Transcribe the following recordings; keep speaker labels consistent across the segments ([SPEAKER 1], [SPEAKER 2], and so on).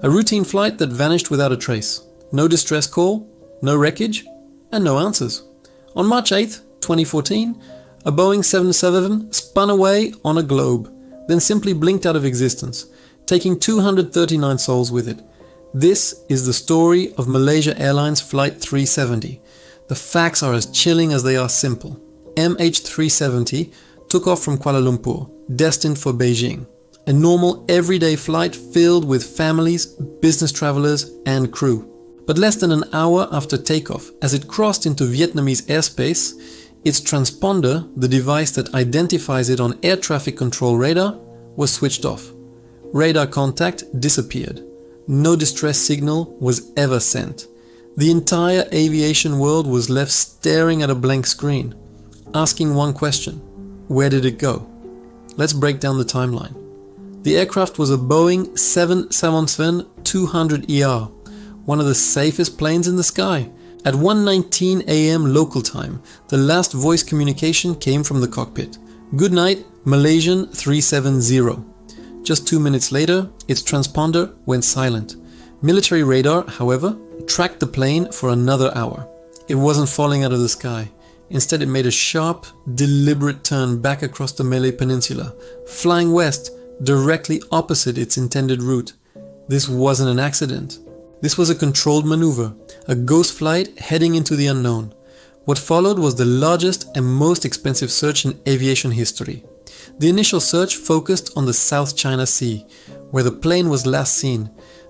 [SPEAKER 1] A routine flight that vanished without a trace. No distress call, no wreckage, and no answers. On March 8th, 2014, a Boeing 777 spun away on a globe, then simply blinked out of existence, taking 239 souls with it. This is the story of Malaysia Airlines Flight 370. The facts are as chilling as they are simple. MH370 took off from Kuala Lumpur, destined for Beijing. A normal, everyday flight filled with families, business travelers, and crew. But less than an hour after takeoff, as it crossed into Vietnamese airspace, its transponder, the device that identifies it on air traffic control radar, was switched off. Radar contact disappeared. No distress signal was ever sent. The entire aviation world was left staring at a blank screen, asking one question: where did it go? Let's break down the timeline. The aircraft was a Boeing 777-200ER, one of the safest planes in the sky. At 1:19 a.m. local time, the last voice communication came from the cockpit. Good night, Malaysian 370. Just 2 minutes later, its transponder went silent. Military radar, however, tracked the plane for another hour. It wasn't falling out of the sky. Instead, it made a sharp, deliberate turn back across the Malay Peninsula, flying west, directly opposite its intended route. This wasn't an accident. This was a controlled maneuver, a ghost flight heading into the unknown. What followed was the largest and most expensive search in aviation history. The initial search focused on the South China Sea, where the plane was last seen,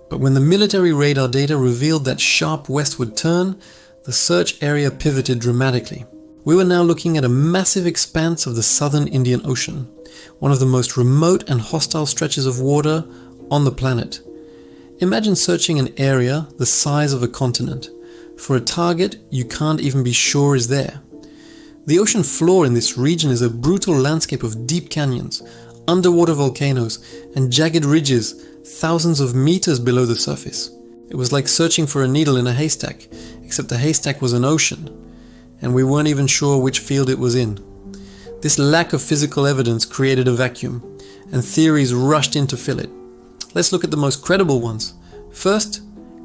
[SPEAKER 1] but when the military radar data revealed that sharp westward turn, the search area pivoted dramatically. We were now looking at a massive expanse of the southern Indian Ocean, one of the most remote and hostile stretches of water on the planet. Imagine searching an area the size of a continent for a target you can't even be sure is there. The ocean floor in this region is a brutal landscape of deep canyons, underwater volcanoes, and jagged ridges thousands of meters below the surface. It was like searching for a needle in a haystack, except the haystack was an ocean, and we weren't even sure which field it was in. This lack of physical evidence created a vacuum, and theories rushed in to fill it. Let's look at the most credible ones. First,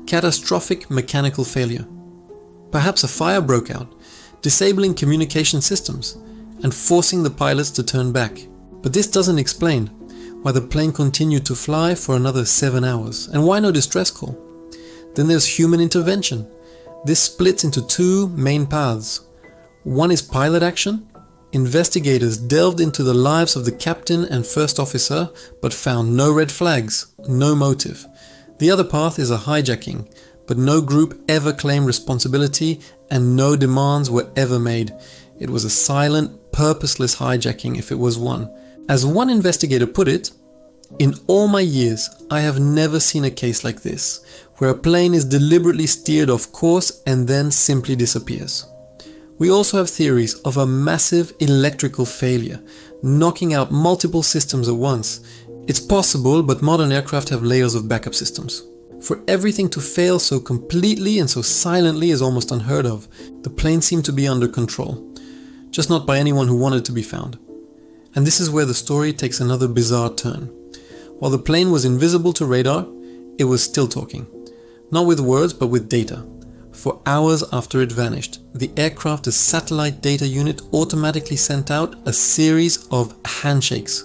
[SPEAKER 1] catastrophic mechanical failure. Perhaps a fire broke out, disabling communication systems and forcing the pilots to turn back. But this doesn't explain why the plane continued to fly for another 7 hours, and why no distress call. Then there's human intervention. This splits into two main paths. One is pilot action. Investigators delved into the lives of the captain and first officer, but found no red flags, no motive. The other path is a hijacking, but no group ever claimed responsibility and no demands were ever made. It was a silent, purposeless hijacking if it was one. As one investigator put it, "In all my years, I have never seen a case like this, where a plane is deliberately steered off course and then simply disappears." We also have theories of a massive electrical failure, knocking out multiple systems at once. It's possible, but modern aircraft have layers of backup systems. For everything to fail so completely and so silently is almost unheard of. The plane seemed to be under control, just not by anyone who wanted to be found. And this is where the story takes another bizarre turn. While the plane was invisible to radar, it was still talking. Not with words, but with data. For hours after it vanished, the aircraft's satellite data unit automatically sent out a series of handshakes,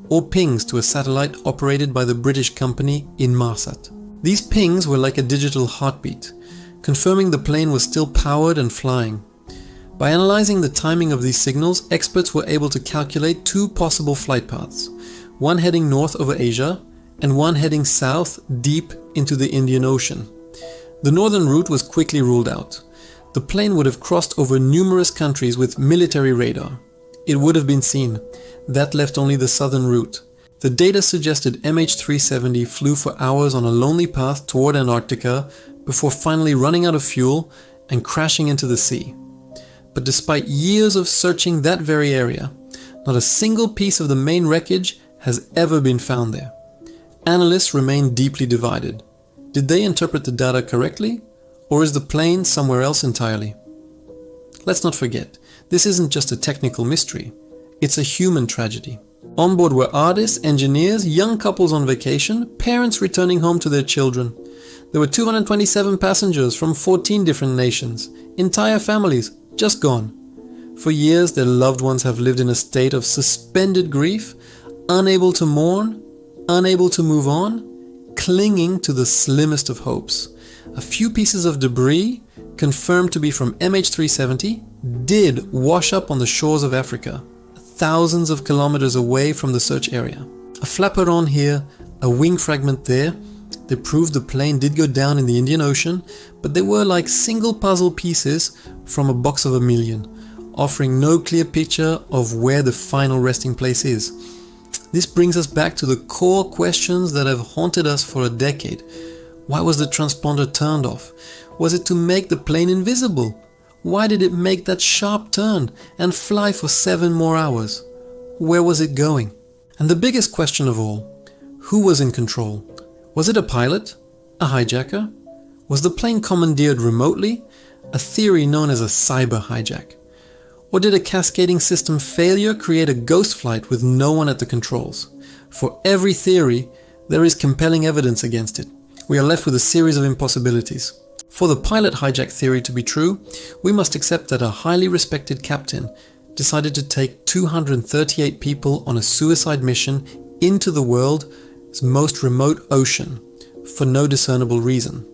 [SPEAKER 1] or pings to a satellite operated by the British company Inmarsat. These pings were like a digital heartbeat, confirming the plane was still powered and flying. By analyzing the timing of these signals, experts were able to calculate two possible flight paths, one heading north over Asia and one heading south deep into the Indian Ocean. The northern route was quickly ruled out. The plane would have crossed over numerous countries with military radar. It would have been seen. That left only the southern route. The data suggested MH370 flew for hours on a lonely path toward Antarctica before finally running out of fuel and crashing into the sea. But despite years of searching that very area, not a single piece of the main wreckage has ever been found there. Analysts remain deeply divided. Did they interpret the data correctly, or is the plane somewhere else entirely? Let's not forget, this isn't just a technical mystery, it's a human tragedy. On board were artists, engineers, young couples on vacation, parents returning home to their children. There were 227 passengers from 14 different nations, entire families just gone. For years, their loved ones have lived in a state of suspended grief, unable to mourn, unable to move on, clinging to the slimmest of hopes. A few pieces of debris, confirmed to be from MH370, did wash up on the shores of Africa, thousands of kilometers away from the search area. A flaperon here, a wing fragment there. They proved the plane did go down in the Indian Ocean, but they were like single puzzle pieces from a box of a million, offering no clear picture of where the final resting place is. This brings us back to the core questions that have haunted us for a decade. Why was the transponder turned off? Was it to make the plane invisible? Why did it make that sharp turn and fly for 7 more hours? Where was it going? And the biggest question of all, who was in control? Was it a pilot? A hijacker? Was the plane commandeered remotely? A theory known as a cyber hijack. Or did a cascading system failure create a ghost flight with no one at the controls? For every theory, there is compelling evidence against it. We are left with a series of impossibilities. For the pilot hijack theory to be true, we must accept that a highly respected captain decided to take 238 people on a suicide mission into the world's most remote ocean for no discernible reason.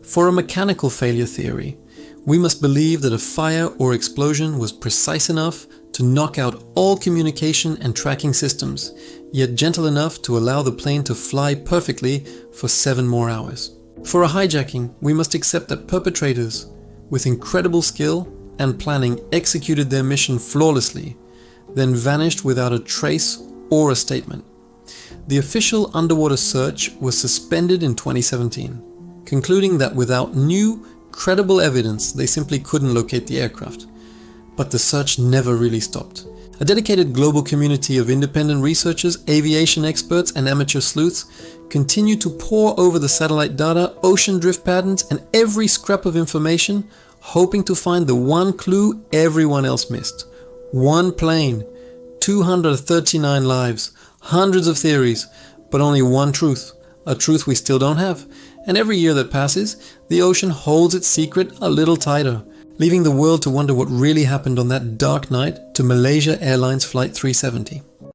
[SPEAKER 1] For a mechanical failure theory, we must believe that a fire or explosion was precise enough to knock out all communication and tracking systems, yet gentle enough to allow the plane to fly perfectly for 7 more hours. For a hijacking, we must accept that perpetrators, with incredible skill and planning, executed their mission flawlessly, then vanished without a trace or a statement. The official underwater search was suspended in 2017, concluding that without new, credible evidence, they simply couldn't locate the aircraft. But the search never really stopped. A dedicated global community of independent researchers, aviation experts, and amateur sleuths continue to pore over the satellite data, ocean drift patterns, and every scrap of information, hoping to find the one clue everyone else missed. One plane, 239 lives, hundreds of theories, but only one truth, a truth we still don't have. And every year that passes, the ocean holds its secret a little tighter, leaving the world to wonder what really happened on that dark night to Malaysia Airlines Flight 370.